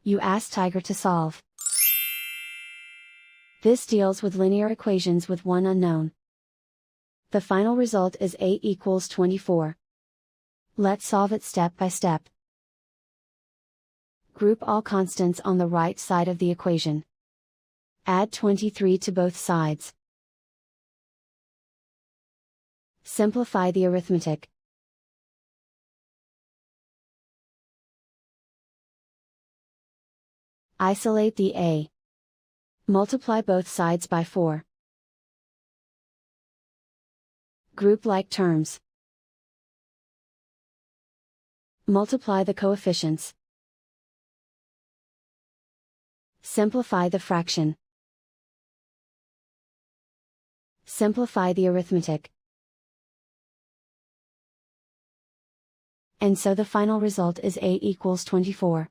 You ask Tiger to solve. This deals with linear equations with one unknown. The final result is A equals 24. Let's solve it step by step. Group all constants on the right side of the equation. Add 23 to both sides. Simplify the arithmetic. Isolate the A. Multiply both sides by 4. Group like terms. Multiply the coefficients. Simplify the fraction. Simplify the arithmetic. And so the final result is A equals 24.